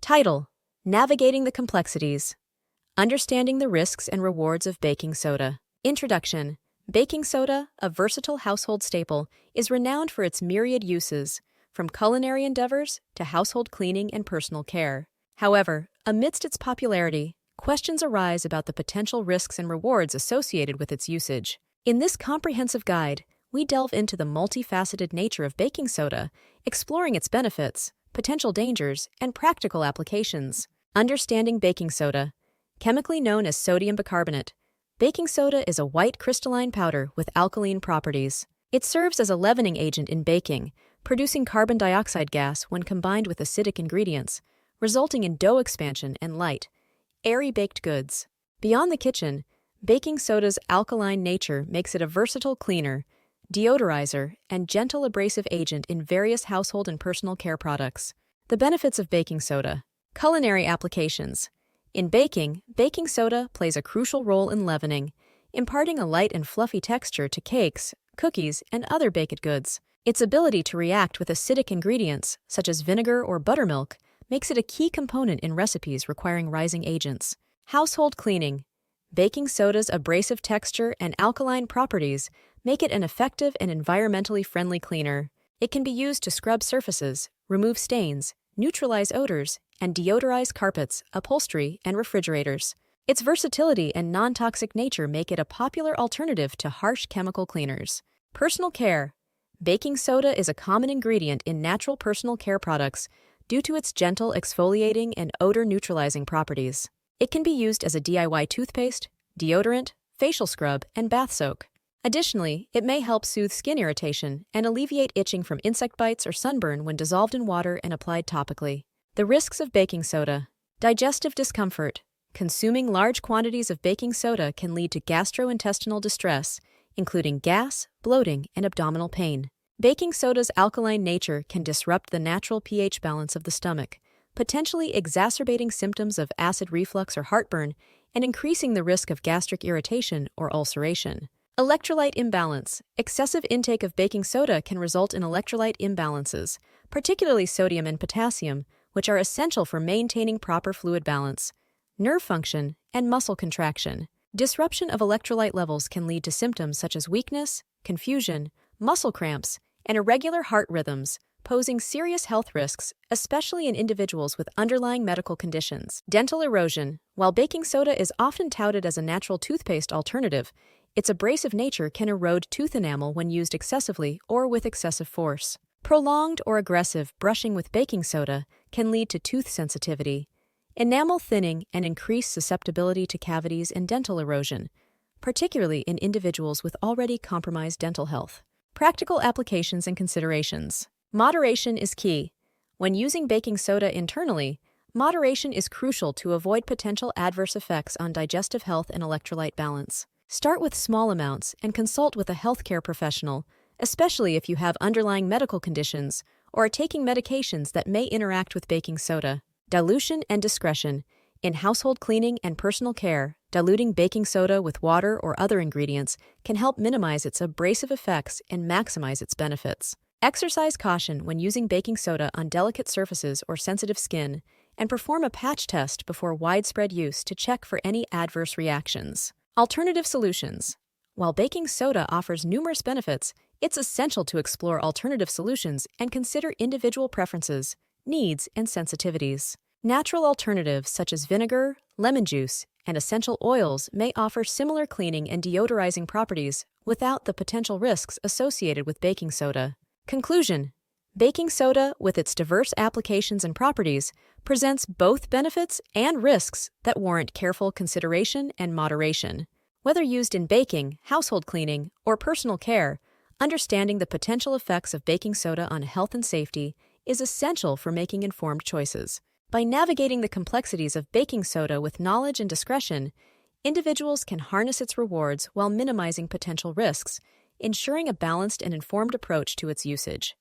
Title: Navigating the Complexities. Understanding the Risks and Rewards of Baking Soda. Introduction. Baking soda, a versatile household staple, is renowned for its myriad uses, from culinary endeavors to household cleaning and personal care. However, amidst its popularity, questions arise about the potential risks and rewards associated with its usage. In this comprehensive guide, we delve into the multifaceted nature of baking soda, exploring its benefits, potential dangers, and practical applications. Understanding baking soda. Chemically known as sodium bicarbonate, baking soda is a white crystalline powder with alkaline properties. It serves as a leavening agent in baking, producing carbon dioxide gas when combined with acidic ingredients, resulting in dough expansion and light, airy baked goods. Beyond the kitchen, baking soda's alkaline nature makes it a versatile cleaner, deodorizer, and gentle abrasive agent in various household and personal care products. The benefits of baking soda. Culinary applications. In baking, baking soda plays a crucial role in leavening, imparting a light and fluffy texture to cakes, cookies, and other baked goods. Its ability to react with acidic ingredients, such as vinegar or buttermilk, makes it a key component in recipes requiring rising agents. Household cleaning. Baking soda's abrasive texture and alkaline properties make it an effective and environmentally friendly cleaner. It can be used to scrub surfaces, remove stains, neutralize odors, and deodorize carpets, upholstery, and refrigerators. Its versatility and non-toxic nature make it a popular alternative to harsh chemical cleaners. Personal care. Baking soda is a common ingredient in natural personal care products due to its gentle exfoliating and odor-neutralizing properties. It can be used as a DIY toothpaste, deodorant, facial scrub, and bath soak. Additionally, it may help soothe skin irritation and alleviate itching from insect bites or sunburn when dissolved in water and applied topically. The risks of baking soda. Digestive discomfort. Consuming large quantities of baking soda can lead to gastrointestinal distress, including gas, bloating, and abdominal pain. Baking soda's alkaline nature can disrupt the natural pH balance of the stomach, potentially exacerbating symptoms of acid reflux or heartburn and increasing the risk of gastric irritation or ulceration. Electrolyte imbalance. Excessive intake of baking soda can result in electrolyte imbalances, particularly sodium and potassium, which are essential for maintaining proper fluid balance, nerve function, and muscle contraction. Disruption of electrolyte levels can lead to symptoms such as weakness, confusion, muscle cramps, and irregular heart rhythms, posing serious health risks, especially in individuals with underlying medical conditions. Dental erosion. While baking soda is often touted as a natural toothpaste alternative, its abrasive nature can erode tooth enamel when used excessively or with excessive force. Prolonged or aggressive brushing with baking soda can lead to tooth sensitivity, enamel thinning, and increased susceptibility to cavities and dental erosion, particularly in individuals with already compromised dental health. Practical applications and considerations. Moderation is key. When using baking soda internally, moderation is crucial to avoid potential adverse effects on digestive health and electrolyte balance. Start with small amounts and consult with a healthcare professional, especially if you have underlying medical conditions or are taking medications that may interact with baking soda. Dilution and discretion. In household cleaning and personal care, diluting baking soda with water or other ingredients can help minimize its abrasive effects and maximize its benefits. Exercise caution when using baking soda on delicate surfaces or sensitive skin, and perform a patch test before widespread use to check for any adverse reactions. Alternative solutions. While baking soda offers numerous benefits, it's essential to explore alternative solutions and consider individual preferences, needs, and sensitivities. Natural alternatives such as vinegar, lemon juice, and essential oils may offer similar cleaning and deodorizing properties without the potential risks associated with baking soda. Conclusion. Baking soda, with its diverse applications and properties, presents both benefits and risks that warrant careful consideration and moderation. Whether used in baking, household cleaning, or personal care, understanding the potential effects of baking soda on health and safety is essential for making informed choices. By navigating the complexities of baking soda with knowledge and discretion, individuals can harness its rewards while minimizing potential risks, ensuring a balanced and informed approach to its usage.